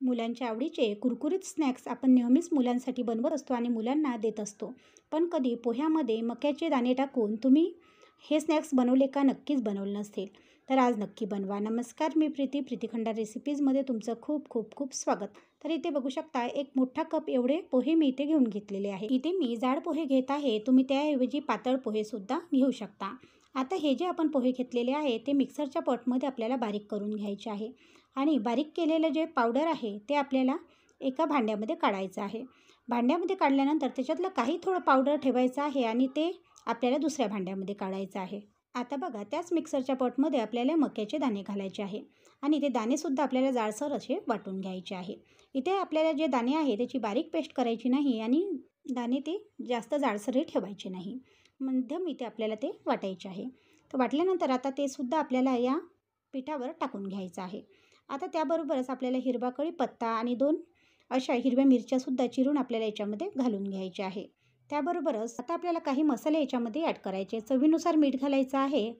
मुलांच्या आवडीचे कुरकुरीत स्नॅक्स आपण नेहमीच मुलांसाठी बनवत असतो आणि मुलांना देत असतो. पण कधी पोह्यामध्ये मक्याचे दाणे टाकून तुम्ही हे स्नॅक्स बनवले का? नक्कीच बनवलं नसेल. तर आज नक्की बनवा. नमस्कार, मी प्रीती खंडार रेसिपीजमध्ये तुमचं खूप खूप खूप स्वागत. तर इथे बघू शकता एक मोठा कप एवढे पोहे मी इथे घेऊन घेतलेले आहे. इथे मी जाड पोहे घेत आहे. तुम्ही त्याऐवजी पातळ पोहेसुद्धा घेऊ शकता. आता हे जे आपण पोहे घेतलेले आहे ते मिक्सरच्या पॉटमध्ये आपल्याला बारीक करून घ्यायचे आहे. आणि बारीक केलेलं जे पावडर आहे ते आपल्याला एका भांड्यामध्ये काढायचं आहे. भांड्यामध्ये काढल्यानंतर त्याच्यातलं काही थोडं पावडर ठेवायचं आहे आणि ते आपल्याला दुसऱ्या भांड्यामध्ये काढायचं आहे. आता बघा त्याच मिक्सरच्या पॉटमध्ये आपल्याला मक्याचे दाणे घालायचे आहे आणि ते दाणेसुद्धा आपल्याला जाडसर असे वाटून घ्यायचे आहे. इथे आपल्याला जे दाणे आहे त्याची बारीक पेस्ट करायची नाही आणि दाणे ते जास्त जाडसरही ठेवायचे नाही. मध्यम इथे आपल्याला ते वाटायचे आहे. तर वाटल्यानंतर आता ते सुद्धा आपल्याला या पिठावर टाकून घ्यायचं आहे. आता त्याबरोबरच आपल्याला हिरवा कढीपत्ता आणि 2 अशा हिरव्या मिरच्यासुद्धा चिरून आपल्याला याच्यामध्ये घालून घ्यायचे आहे. त्याबरोबरच आता आपल्याला काही मसाले याच्यामध्ये ॲड करायचे. चवीनुसार मीठ घालायचं आहे,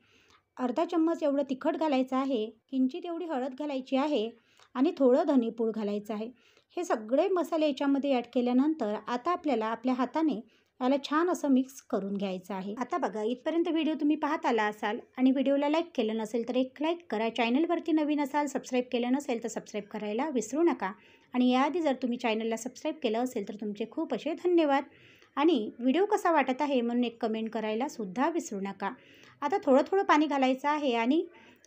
अर्धा चम्मच एवढं तिखट घालायचं आहे, किंचित एवढी हळद घालायची आहे आणि थोडं धनेपूड घालायचं आहे. हे सगळे मसाले याच्यामध्ये ॲड केल्यानंतर आता आपल्याला आपल्या हाताने याला छान असं मिक्स करून घ्यायचं आहे. आता बघा इथपर्यंत व्हिडिओ तुम्ही पाहत आला असाल आणि व्हिडिओला लाईक केलं नसेल तर एक लाईक करा. चॅनलवरती नवीन असाल, सबस्क्राईब केलं नसेल तर सबस्क्राईब करायला विसरू नका. आणि याआधी जर तुम्ही चॅनलला सबस्क्राईब केलं असेल तर तुमचे खूप असे धन्यवाद. आणि व्हिडिओ कसा वाटत आहे म्हणून एक कमेंट करायला सुद्धा विसरू नका. आता थोडं थोडं पाणी घालायचं आहे आणि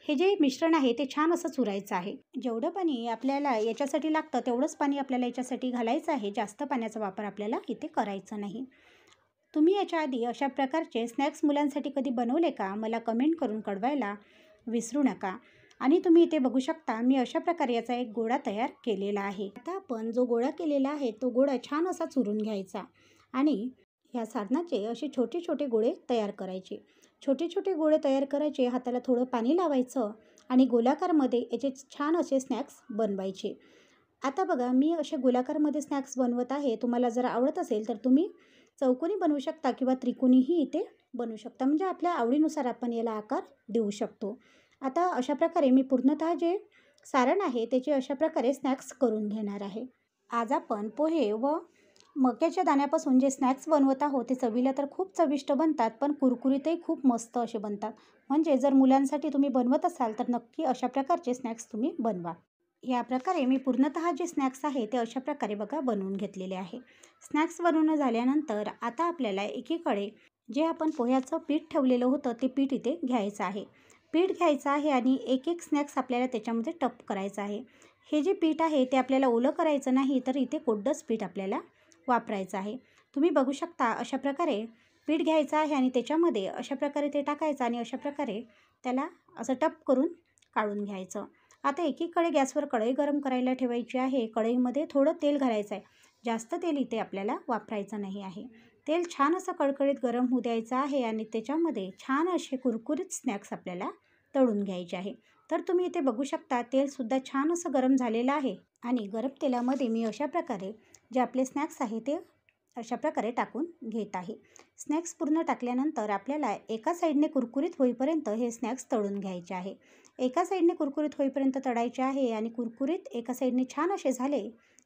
हे जे मिश्रण आहे ते छान असं चुरायचं आहे. जेवढं पाणी आपल्याला याच्यासाठी लागतं तेवढंच पाणी आपल्याला याच्यासाठी घालायचं आहे. जास्त पाण्याचा वापर आपल्याला इथे करायचा नाही. तुम्ही याच्या आधी अशा प्रकारचे स्नॅक्स मुलांसाठी कधी बनवले का? मला कमेंट करून कळवायला विसरू नका. आणि तुम्ही इथे बघू शकता मी अशा प्रकारे याचा एक गोळा तयार केलेला आहे. आता आपण जो गोळा केलेला आहे तो गोळा छान असा चुरून घ्यायचा आणि ह्या साधनाचे असे छोटे छोटे गोळे तयार करायचे. छोटे छोटे गोळे तयार करायचे, हाताला थोडं पाणी लावायचं आणि गोलाकारमध्ये याचे छान असे स्नॅक्स बनवायचे. आता बघा मी असे गोलाकारमध्ये स्नॅक्स बनवत आहे. तुम्हाला जर आवडत असेल तर तुम्ही चौकोनी बनवू शकता किंवा त्रिकोणीही इथे बनवू शकता. म्हणजे आपल्या आवडीनुसार आपण याला आकार देऊ शकतो. आता अशा प्रकारे मी पूर्णतः जे सारण आहे त्याचे अशा प्रकारे स्नॅक्स करून घेणार आहे. आज आपण पोहे व मक्याच्या दाण्यापासून जे स्नॅक्स बनवत आहोत ते चवीला तर खूप चविष्ट बनतात, पण कुरकुरीतही खूप मस्त असे बनतात. म्हणजे जर मुलांसाठी तुम्ही बनवत असाल तर नक्की अशा प्रकारचे स्नॅक्स तुम्ही बनवा. या प्रकारे मी पूर्णतः जे स्नॅक्स आहे ते अशा प्रकारे बघा बनवून घेतलेले आहे. स्नॅक्स बनवणं झाल्यानंतर आता आपल्याला एकीकडे जे आपण पोह्याचं पीठ ठेवलेलं होतं ते पीठ इथे घ्यायचं आहे. पीठ घ्यायचं आहे आणि एक एक स्नॅक्स आपल्याला त्याच्यामध्ये टप करायचं आहे. हे जे पीठ आहे ते आपल्याला ओलं करायचं नाही, तर इथे कोरडंच पीठ आपल्याला वापरायचं आहे. तुम्ही बघू शकता अशा प्रकारे पीठ घ्यायचं आहे आणि त्याच्यामध्ये अशा प्रकारे ते टाकायचं आणि अशा प्रकारे त्याला असं टप करून काढून घ्यायचं. आता एकीकडे गॅसवर कढई गरम करायला ठेवायची आहे. कढईमध्ये थोडं तेल घालायचं आहे. जास्त तेल इथे आपल्याला वापरायचं नाही आहे. तेल छान असं कडकडीत गरम होऊ द्यायचं आहे आणि त्याच्यामध्ये छान असे कुरकुरीत स्नॅक्स आपल्याला तळून घ्यायचे आहे. तर तुम्ही इथे बघू शकता तेलसुद्धा छान असं गरम झालेलं आहे आणि गरम तेलामध्ये मी अशा प्रकारे जे आपले स्नॅक्स आहे ते अशा प्रकारे टाकून घेत आहे. स्नॅक्स पूर्ण टाकल्यानंतर आपल्याला एका साईडने कुरकुरीत होईपर्यंत हे स्नॅक्स तळून घ्यायचे आहे. एका साईडने कुरकुरीत होईपर्यंत तळायचे आहे आणि कुरकुरीत एका साईडने छान असे झाले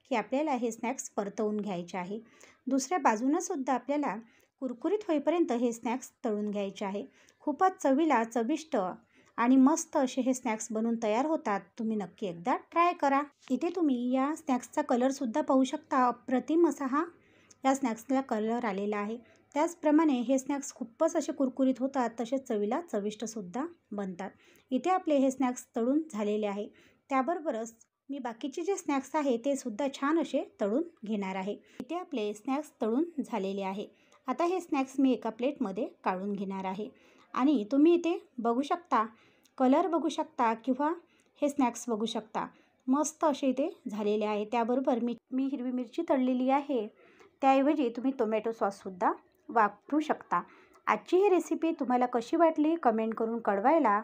की आपल्याला हे स्नॅक्स परतवून घ्यायचे आहे. दुसऱ्या बाजूनंसुद्धा आपल्याला कुरकुरीत होईपर्यंत हे स्नॅक्स तळून घ्यायचे आहे. खूपच चवीला चविष्ट आणि मस्त असे हे स्नॅक्स बनवून तयार होतात. तुम्ही नक्की एकदा ट्राय करा. इथे तुम्ही या स्नॅक्सचा कलरसुद्धा पाहू शकता. अप्रतिम असा हा या स्नॅक्सला कलर आलेला आहे. त्याचप्रमाणे हे स्नॅक्स खूपच असे कुरकुरीत होतात, तसेच चवीला चविष्टसुद्धा बनतात. इथे आपले हे स्नॅक्स तळून झालेले आहे. त्याबरोबरच मी बाकीचे जे स्नॅक्स आहे ते सुद्धा छान असे तळून घेणार आहे. इथे आपले स्नॅक्स तळून झालेले आहे. आता हे स्नॅक्स मी एका प्लेटमध्ये काढून घेणार आहे आणि तुम्ही इथे बघू शकता कलर बघू शकता किंवा हे स्नॅक्स बघू शकता. मस्त असे इथे झालेले आहे. त्याबरोबर मी हिरवी मिरची तळलेली आहे. त्याऐवजी तुम्ही टोमॅटो सॉससुद्धा वापरू शकता. आजची ही रेसिपी तुम्हाला कशी वाटली कमेंट करून कळवायला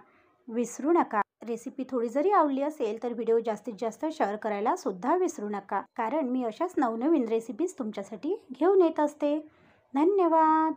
विसरू नका. रेसिपी थोडी जरी आवडली असेल तर व्हिडिओ जास्तीत जास्त शेअर करायला सुद्धा विसरू नका, कारण मी अशाच नवनवीन रेसिपीज तुमच्यासाठी घेऊन येत असते. धन्यवाद.